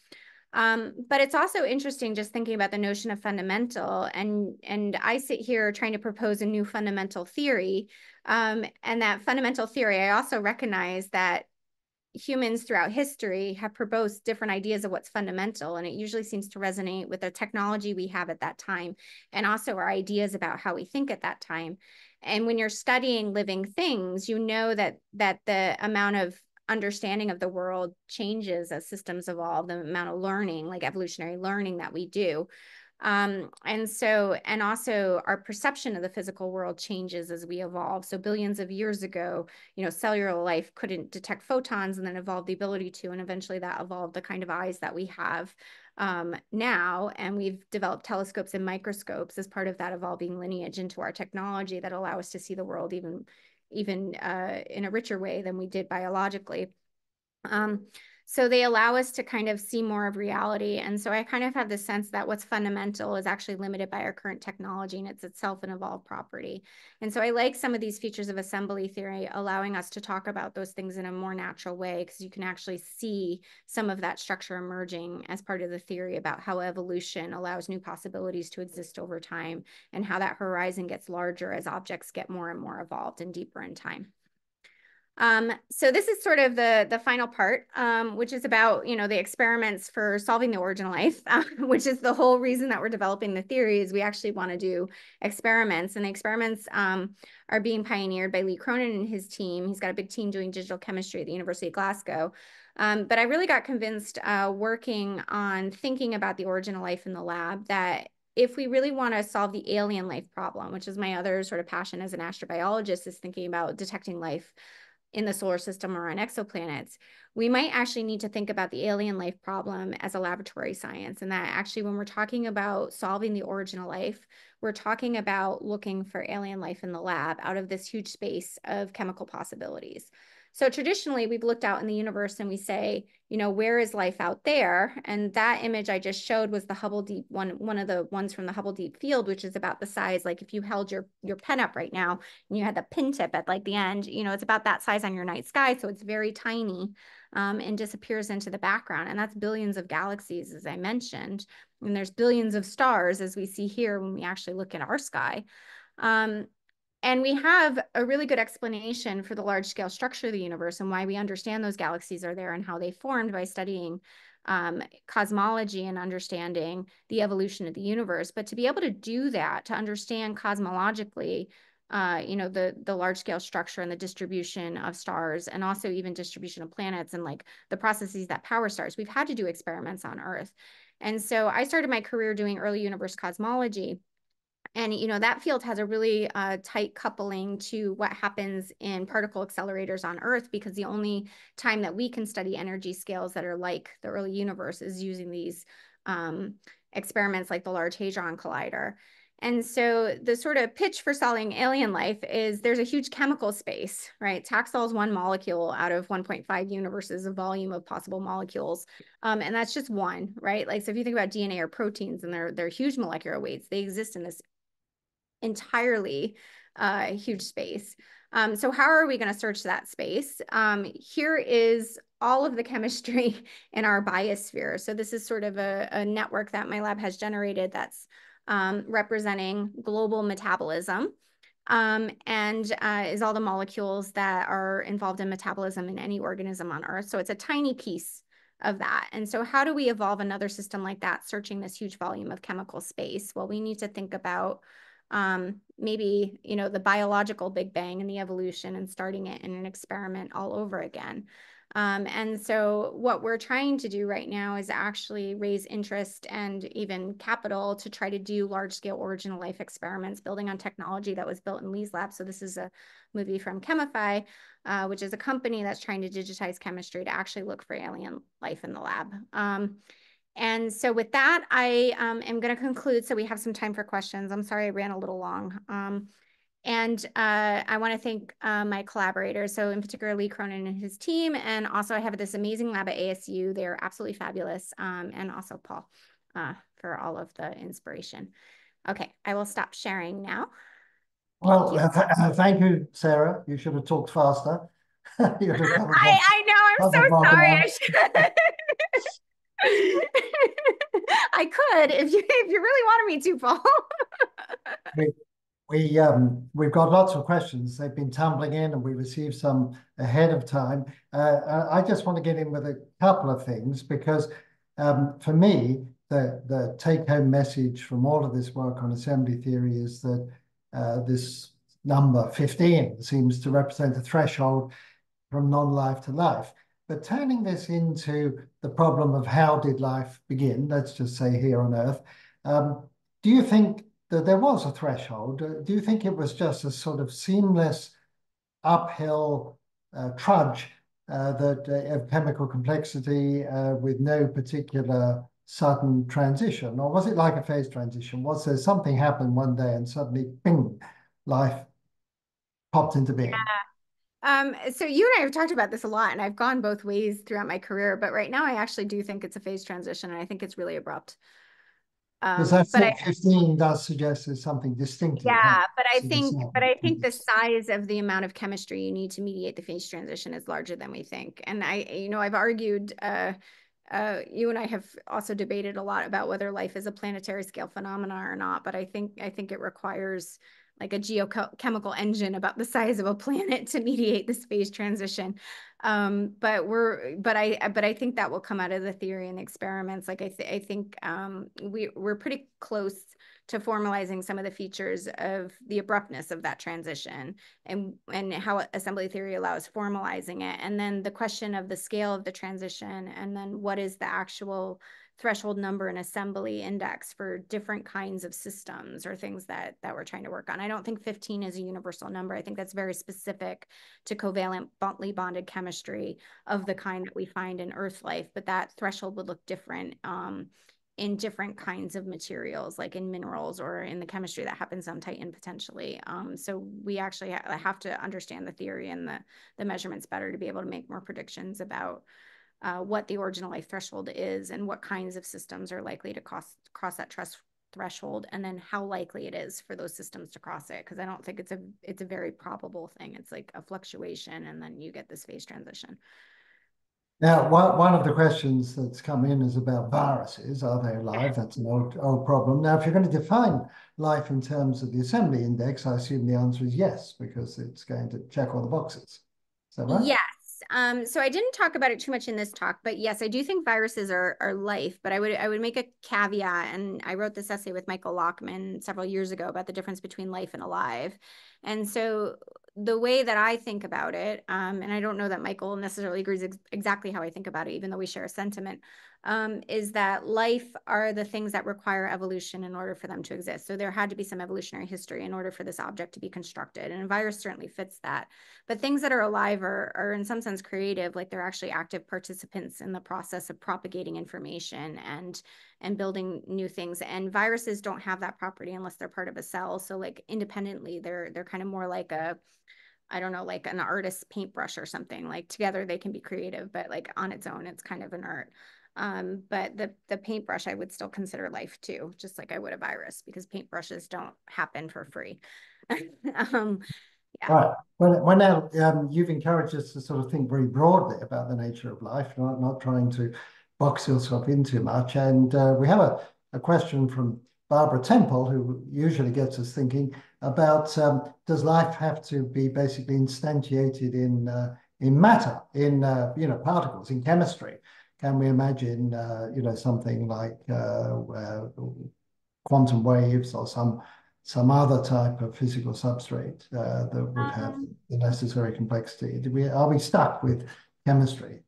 But it's also interesting just thinking about the notion of fundamental, and I sit here trying to propose a new fundamental theory, and that fundamental theory, I also recognize that humans throughout history have proposed different ideas of what's fundamental, and it usually seems to resonate with the technology we have at that time, and also our ideas about how we think at that time. And when you're studying living things, you know that the amount of understanding of the world changes as systems evolve, the amount of learning, like evolutionary learning that we do. And also our perception of the physical world changes as we evolve. So billions of years ago, you know, cellular life couldn't detect photons and then evolved the ability to, and eventually that evolved the kind of eyes that we have now. And we've developed telescopes and microscopes as part of that evolving lineage into our technology that allow us to see the world even in a richer way than we did biologically. So they allow us to kind of see more of reality. And so I kind of have the sense that what's fundamental is actually limited by our current technology, and it's itself an evolved property. And so I like some of these features of assembly theory, allowing us to talk about those things in a more natural way, because you can actually see some of that structure emerging as part of the theory about how evolution allows new possibilities to exist over time, and how that horizon gets larger as objects get more and more evolved and deeper in time. So this is sort of the final part, which is about, the experiments for solving the origin of life, which is the whole reason that we're developing the theory is we actually want to do experiments. And the experiments are being pioneered by Lee Cronin and his team. He's got a big team doing digital chemistry at the University of Glasgow. But I really got convinced working on thinking about the origin of life in the lab that if we really want to solve the alien life problem, which is my other sort of passion as an astrobiologist, is thinking about detecting life in the solar system or on exoplanets, we might actually need to think about the alien life problem as a laboratory science. And that actually, when we're talking about solving the origin of life, we're talking about looking for alien life in the lab out of this huge space of chemical possibilities. So traditionally, we've looked out in the universe and we say, where is life out there? And that image I just showed was the Hubble Deep one of the ones from the Hubble Deep Field, which is about the size, like if you held your pen up right now and you had the pin tip at like the end, it's about that size on your night sky. So it's very tiny and disappears into the background. And that's billions of galaxies, as I mentioned. And there's billions of stars, as we see here when we actually look at our sky. And we have a really good explanation for the large scale structure of the universe and why we understand those galaxies are there and how they formed by studying cosmology and understanding the evolution of the universe. But to be able to do that, to understand cosmologically, the large scale structure and the distribution of stars and also even distribution of planets and like the processes that power stars, we've had to do experiments on Earth. And so I started my career doing early universe cosmology. And, that field has a really tight coupling to what happens in particle accelerators on Earth, because the only time that we can study energy scales that are like the early universe is using these experiments like the Large Hadron Collider. And so the sort of pitch for solving alien life is there's a huge chemical space, right? Taxol is one molecule out of 1.5 universes of volume of possible molecules. And that's just one, right? Like, so if you think about DNA or proteins and they're huge molecular weights, they exist in this entirely huge space. So how are we going to search that space? Here is all of the chemistry in our biosphere. So this is sort of a network that my lab has generated that's representing global metabolism and is all the molecules that are involved in metabolism in any organism on Earth. So it's a tiny piece of that. And so how do we evolve another system like that, searching this huge volume of chemical space? Well, we need to think about maybe, the biological Big Bang and the evolution and starting it in an experiment all over again. And so what we're trying to do right now is actually raise interest and even capital to try to do large scale origin of life experiments, building on technology that was built in Lee's lab. So this is a movie from Chemify, which is a company that's trying to digitize chemistry to actually look for alien life in the lab. And so with that, I am going to conclude so we have some time for questions. I'm sorry I ran a little long. I want to thank my collaborators, so in particular Lee Cronin and his team, and also I have this amazing lab at ASU. They're absolutely fabulous, and also Paul for all of the inspiration. Okay, I will stop sharing now. Thank you, Sarah. You should have talked faster. You'd have covered I know, I'm so sorry. I could if you really wanted me to, Paul. We've got lots of questions. They've been tumbling in, and we received some ahead of time. I just want to get in with a couple of things because for me, the take-home message from all of this work on assembly theory is that this number 15 seems to represent a threshold from non-life to life. But turning this into the problem of how did life begin, let's just say here on Earth, do you think that there was a threshold? Do you think it was just a sort of seamless uphill trudge of chemical complexity with no particular sudden transition? Or was it like a phase transition? Was there something happened one day and suddenly, bing, life popped into being? So you and I have talked about this a lot, and I've gone both ways throughout my career, but right now I actually do think it's a phase transition, and I think it's really abrupt. Because that 15 does suggest there's something distinctive. Yeah, but I think the size of the amount of chemistry you need to mediate the phase transition is larger than we think. And I've argued, you and I have also debated a lot about whether life is a planetary scale phenomena or not, but I think it requires like a geochemical engine about the size of a planet to mediate this phase transition. But I think that will come out of the theory and experiments. Like I think we're pretty close to formalizing some of the features of the abruptness of that transition and how assembly theory allows formalizing it. And then the question of the scale of the transition, and then what is the actual threshold number and assembly index for different kinds of systems or things that we're trying to work on. I don't think 15 is a universal number. I think that's very specific to covalently bonded chemistry of the kind that we find in Earth life, but that threshold would look different in different kinds of materials, like in minerals or in the chemistry that happens on Titan potentially. So we actually have to understand the theory and the measurements better to be able to make more predictions about what the original life threshold is and what kinds of systems are likely to cross that threshold, and then how likely it is for those systems to cross it. Because I don't think it's a very probable thing. It's like a fluctuation, and then you get this phase transition. Now, one of the questions that's come in is about viruses. Are they alive? That's an old problem. Now, if you're going to define life in terms of the assembly index, I assume the answer is yes, because it's going to check all the boxes. Is that right? Yes. So I didn't talk about it too much in this talk, but yes, I do think viruses are life, but I would make a caveat, and I wrote this essay with Michael Lockman several years ago about the difference between life and alive. And so the way that I think about it, and I don't know that Michael necessarily agrees exactly how I think about it, even though we share a sentiment, is that life are the things that require evolution in order for them to exist. So there had to be some evolutionary history in order for this object to be constructed, and a virus certainly fits that. But things that are alive are in some sense creative, like they're actually active participants in the process of propagating information and building new things. And viruses don't have that property unless they're part of a cell. So like independently, they're kind of more like I don't know, like an artist's paintbrush or something. Like together they can be creative, but like on its own, it's kind of inert. But the paintbrush I would still consider life too, just like I would a virus, because paintbrushes don't happen for free. Yeah. Right. Well, now you've encouraged us to sort of think very broadly about the nature of life, not trying to box yourself in too much. And we have a question from Barbara Temple, who usually gets us thinking about does life have to be basically instantiated in matter, in particles, in chemistry? Can we imagine something like quantum waves or some other type of physical substrate that would have the necessary complexity? Are we stuck with chemistry?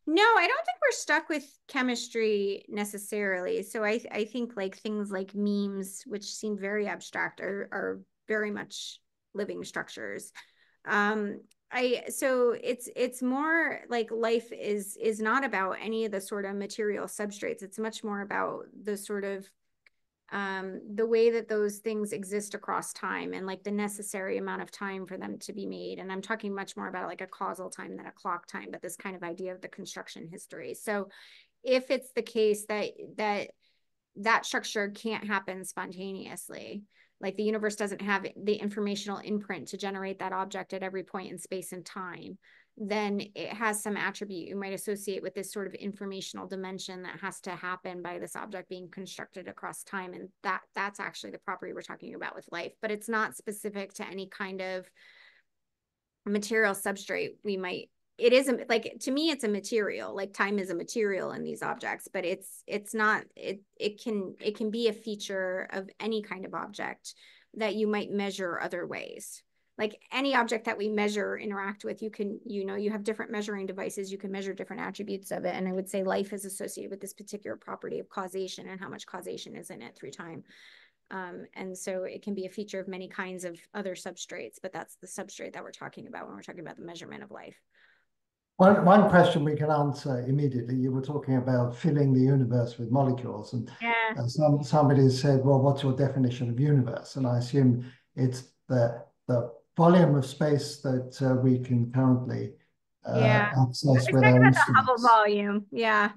No, I don't think we're stuck with chemistry necessarily. So I think like things like memes, which seem very abstract, are very much living structures. So it's more like life is not about any of the sort of material substrates. It's much more about the sort of the way that those things exist across time and like the necessary amount of time for them to be made. And I'm talking much more about like a causal time than a clock time, but this kind of idea of the construction history. So if it's the case that structure can't happen spontaneously, like the universe doesn't have the informational imprint to generate that object at every point in space and time, then it has some attribute you might associate with this sort of informational dimension that has to happen by this object being constructed across time. And that's actually the property we're talking about with life, but it's not specific to any kind of material substrate. It isn't like, to me, it's a material, like time is a material in these objects, but it's not, it can be a feature of any kind of object that you might measure other ways. Like any object that we measure, interact with, you have different measuring devices, you can measure different attributes of it. And I would say life is associated with this particular property of causation and how much causation is in it through time. And so it can be a feature of many kinds of other substrates, but that's the substrate that we're talking about when we're talking about the measurement of life. One question we can answer immediately. You were talking about filling the universe with molecules, and somebody said, "Well, what's your definition of universe?" And I assume it's the volume of space that we can currently access with our About the Hubble instruments. volume. Yeah.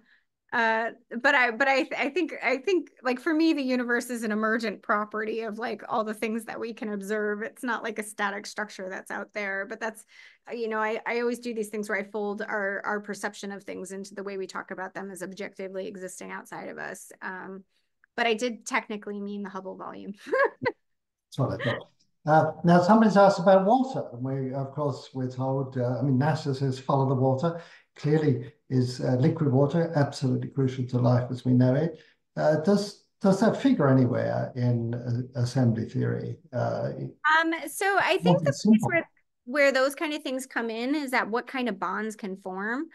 But I think like for me, the universe is an emergent property of like all the things that we can observe. It's not like a static structure that's out there, but that's, I always do these things where I fold our perception of things into the way we talk about them as objectively existing outside of us. But I did technically mean the Hubble volume. That's what I thought. Now, somebody's asked about water, and of course, we're told, I mean, NASA says follow the water. Clearly, is liquid water absolutely crucial to life as we know it? Does that figure anywhere in assembly theory? So I think the place where those kind of things come in is that what kind of bonds can form.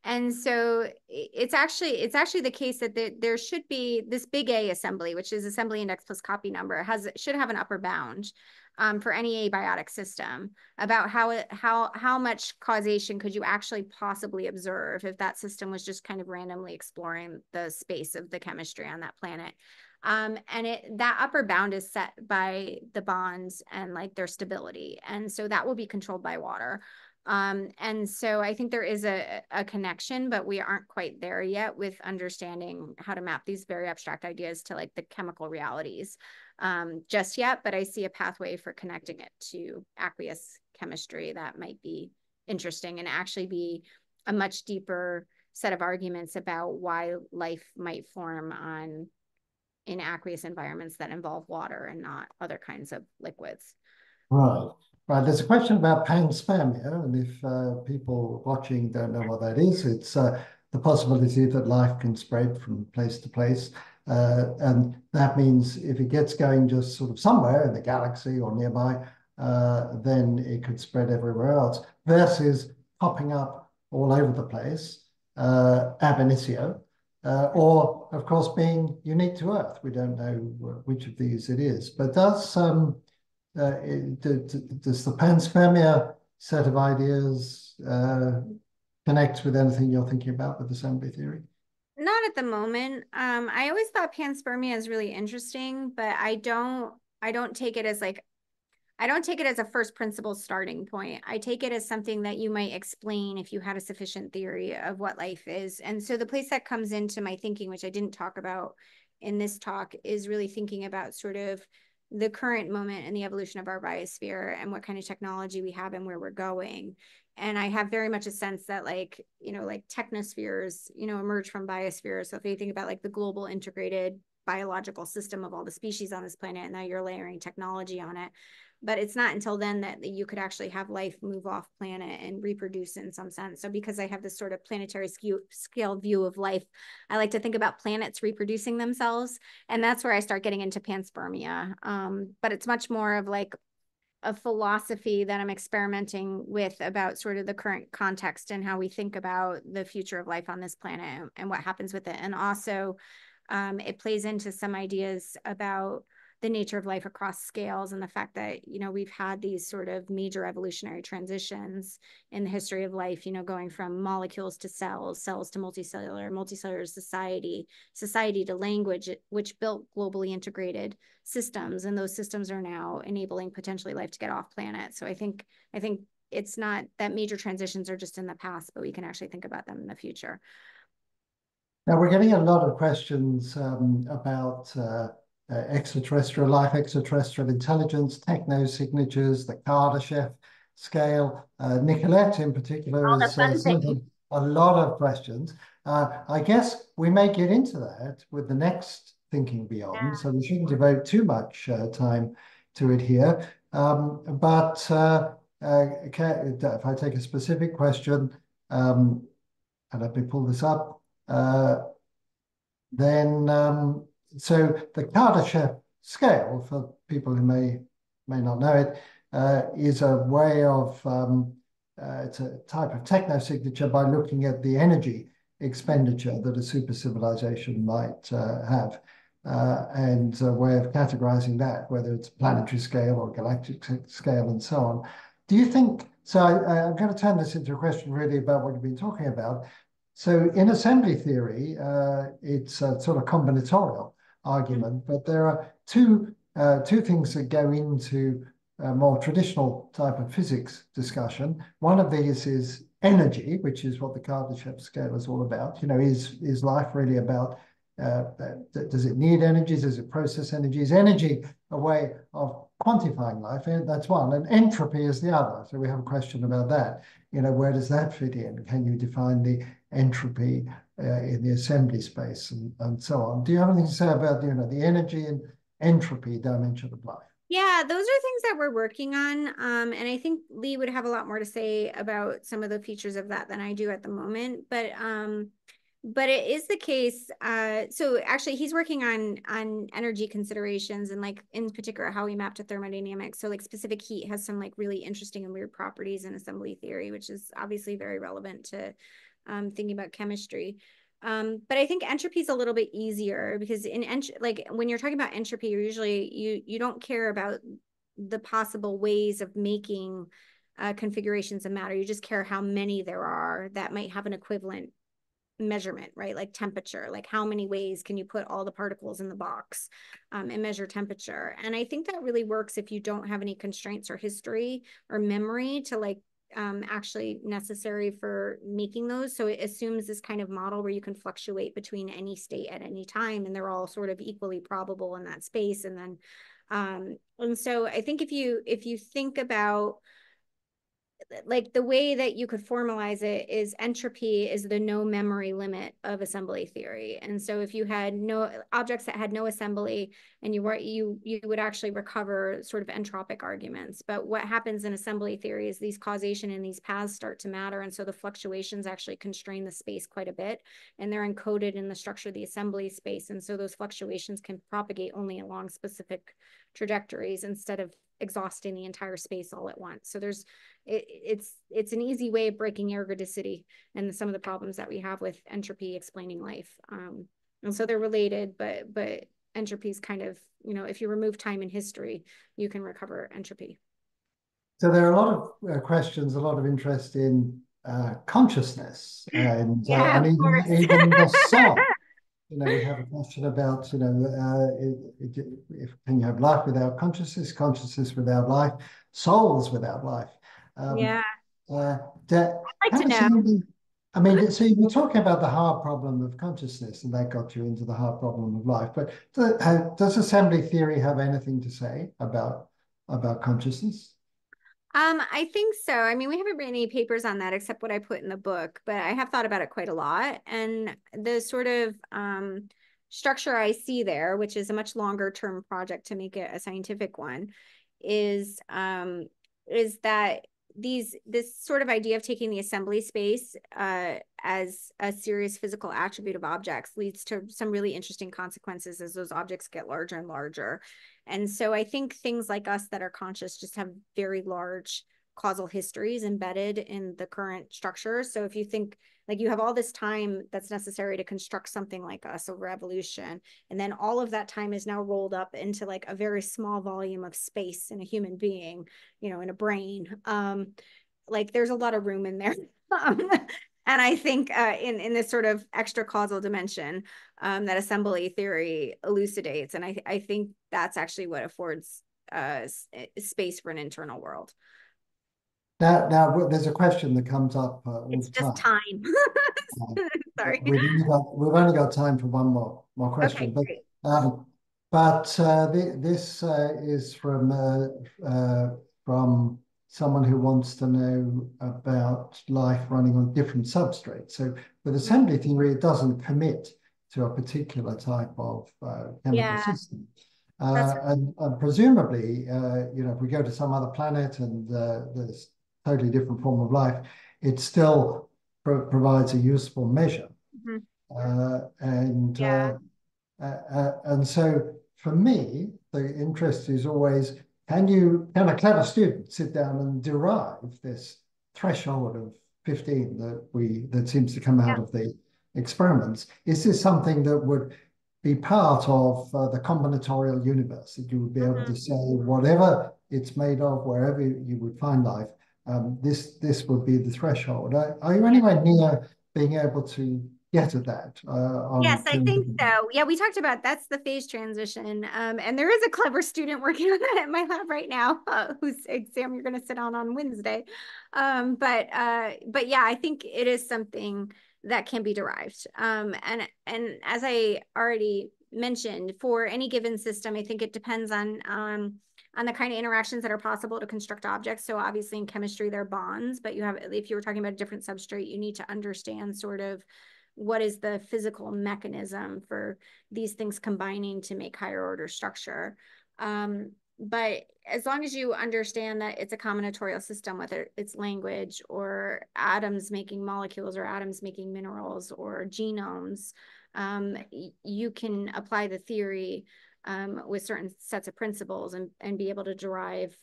And so it's actually the case that there should be this big A assembly, which is assembly index plus copy number, should have an upper bound for any abiotic system about how much causation could you actually possibly observe if that system was just kind of randomly exploring the space of the chemistry on that planet. And that upper bound is set by the bonds and like their stability. And so that will be controlled by water. And so I think there is a connection, but we aren't quite there yet with understanding how to map these very abstract ideas to like the chemical realities just yet. But I see a pathway for connecting it to aqueous chemistry that might be interesting and actually be a much deeper set of arguments about why life might form in aqueous environments that involve water and not other kinds of liquids. Right. Right. There's a question about panspermia, and if people watching don't know what that is, it's the possibility that life can spread from place to place. And that means if it gets going just sort of somewhere in the galaxy or nearby, then it could spread everywhere else, versus popping up all over the place, ab initio. Or, of course, being unique to Earth. We don't know which of these it is. But does the panspermia set of ideas connect with anything you're thinking about with assembly theory? Not at the moment. I always thought panspermia is really interesting, but I don't take it as like, I don't take it as a first principle starting point. I take it as something that you might explain if you had a sufficient theory of what life is. And so the place that comes into my thinking, which I didn't talk about in this talk, is really thinking about sort of the current moment in the evolution of our biosphere and what kind of technology we have and where we're going. And I have very much a sense that like technospheres, emerge from biospheres. So if you think about like the global integrated biological system of all the species on this planet, and now you're layering technology on it. But it's not until then that you could actually have life move off planet and reproduce in some sense. So because I have this sort of planetary scale view of life, I like to think about planets reproducing themselves. And that's where I start getting into panspermia. But it's much more of like a philosophy that I'm experimenting with about sort of the current context and how we think about the future of life on this planet and what happens with it. And also it plays into some ideas about the nature of life across scales and the fact that, we've had these sort of major evolutionary transitions in the history of life, going from molecules to cells to multicellular society to language, which built globally integrated systems. And those systems are now enabling potentially life to get off planet. So I think it's not that major transitions are just in the past, but we can actually think about them in the future. Now, we're getting a lot of questions about extraterrestrial life, extraterrestrial intelligence, techno-signatures, the Kardashev scale. Nicolette, in particular, has sent a lot of questions. I guess we may get into that with the next Thinking Beyond, so we shouldn't devote too much time to it here. But if I take a specific question, and let me pull this up, then so the Kardashev scale, for people who may not know it, is a way of it's a type of technosignature by looking at the energy expenditure that a super civilization might have, and a way of categorizing that, whether it's planetary scale or galactic scale and so on. Do you think so? I'm going to turn this into a question really about what you've been talking about. So in assembly theory, it's a sort of combinatorial argument, but there are two things that go into a more traditional type of physics discussion. One of these is energy, which is what the Kardashev scale is all about. Is life really about, does it need energy? Does it process energy? Is energy a way of quantifying life? And that's one. And entropy is the other. So we have a question about that. Where does that fit in? Can you define the entropy in the assembly space and so on? Do you have anything to say about the energy and entropy dimension of life? Yeah, those are things that we're working on. And I think Lee would have a lot more to say about some of the features of that than I do at the moment. But it is the case. So actually he's working on energy considerations and like in particular how we map to thermodynamics. So like specific heat has some like really interesting and weird properties in assembly theory, which is obviously very relevant to thinking about chemistry. But I think entropy is a little bit easier because like when you're talking about entropy, you're usually you don't care about the possible ways of making configurations of matter. You just care how many there are that might have an equivalent measurement, right? Like temperature, like how many ways can you put all the particles in the box and measure temperature? And I think that really works if you don't have any constraints or history or memory to like actually necessary for making those. So it assumes this kind of model where you can fluctuate between any state at any time, and they're all sort of equally probable in that space. And then, and so I think if you think about like the way that you could formalize it is entropy is the no memory limit of assembly theory. And so if you had no objects that had no assembly and you would actually recover sort of entropic arguments. But what happens in assembly theory is these causation and these paths start to matter. And so the fluctuations actually constrain the space quite a bit, and they're encoded in the structure of the assembly space. And so those fluctuations can propagate only along specific trajectories instead of exhausting the entire space all at once. So it's an easy way of breaking ergodicity and some of the problems that we have with entropy explaining life. And so they're related, but entropy is kind of, if you remove time and history, you can recover entropy. So there are a lot of questions, a lot of interest in consciousness and Yeah, of course. even the soul. We have a question about, if can you have life without consciousness, consciousness without life, souls without life? Yeah, I'd like how to does know. somebody, I mean, so you were talking about the hard problem of consciousness, and that got you into the hard problem of life. But does assembly theory have anything to say about consciousness? I think so. I mean, we haven't written any papers on that except what I put in the book, but I have thought about it quite a lot. And the sort of structure I see there, which is a much longer term project to make it a scientific one, is that this sort of idea of taking the assembly space as a serious physical attribute of objects leads to some really interesting consequences as those objects get larger and larger. And so I think things like us that are conscious just have very large causal histories embedded in the current structure. So if you think like you have all this time that's necessary to construct something like us over evolution, and then all of that time is now rolled up into like a very small volume of space in a human being, in a brain. Like there's a lot of room in there. And I think in this sort of extra causal dimension that assembly theory elucidates, and I think that's actually what affords space for an internal world. Now, there's a question that comes up all It's the just time. time. Sorry. We've only got time for one more Okay, question, but great. this is from someone who wants to know about life running on different substrates. So with assembly theory, it doesn't commit to a particular type of chemical Yeah, system. that's And presumably, if we go to some other planet and there's totally different form of life, it still provides a useful measure. mhm. And Yeah. so for me, the interest is always, can a clever student sit down and derive this threshold of 15 that seems to come out Yeah. of the experiments? Is this something that would be part of the combinatorial universe, that you would be able to say whatever it's made of, wherever you would find life, this would be the threshold? Are you anywhere near being able to get at that Yes, on I think so. Yeah, we talked about that's the phase transition. And there is a clever student working on that at my lab right now, whose exam you're going to sit on Wednesday. But yeah, I think it is something that can be derived. And as I already mentioned, for any given system, I think it depends on the kind of interactions that are possible to construct objects. So obviously in chemistry, there are bonds, but if you were talking about a different substrate, you need to understand sort of what is the physical mechanism for these things combining to make higher order structure. But as long as you understand that it's a combinatorial system, whether it's language or atoms making molecules or atoms making minerals or genomes, you can apply the theory with certain sets of principles and be able to derive,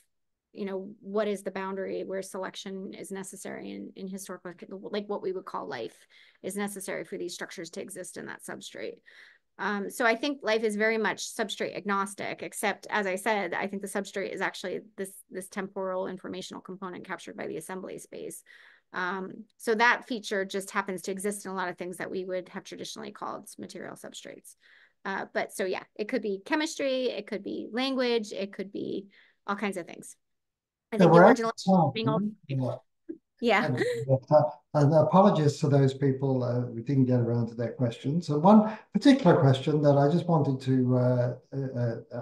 what is the boundary where selection is necessary in historical, like what we would call life is necessary for these structures to exist in that substrate. So I think life is very much substrate agnostic, except, as I said, I think the substrate is actually this temporal informational component captured by the assembly space. So that feature just happens to exist in a lot of things that we would have traditionally called material substrates. But so yeah, it could be chemistry, it could be language, it could be all kinds of things. I think the original yeah. And apologies to those people who didn't get around to their questions. So one particular question that I just wanted to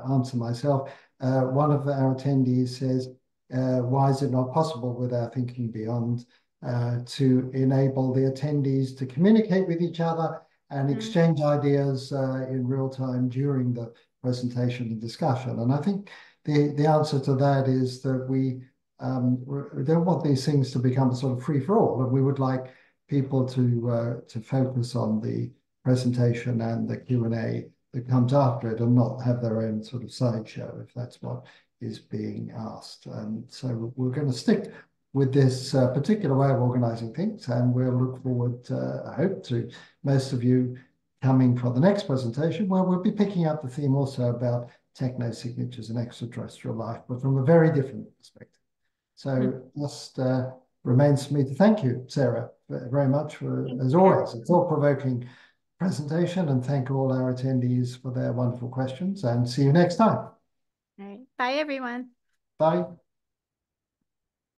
answer myself, one of our attendees says, why is it not possible with our Thinking Beyond to enable the attendees to communicate with each other and exchange ideas in real time during the presentation and discussion? And I think the answer to that is that we don't want these things to become a sort of free-for-all, and we would like people to focus on the presentation and the Q&A that comes after it and not have their own sort of sideshow, if that's what is being asked. And so we're going to stick with this particular way of organizing things, and we'll look forward, I hope, to most of you coming for the next presentation, where we'll be picking up the theme also about techno-signatures and extraterrestrial life, but from a very different perspective. So just remains for me to thank you, Sara, very much for, as always, a thought-provoking presentation, and thank all our attendees for their wonderful questions, and see you next time. All right. Bye, everyone. Bye.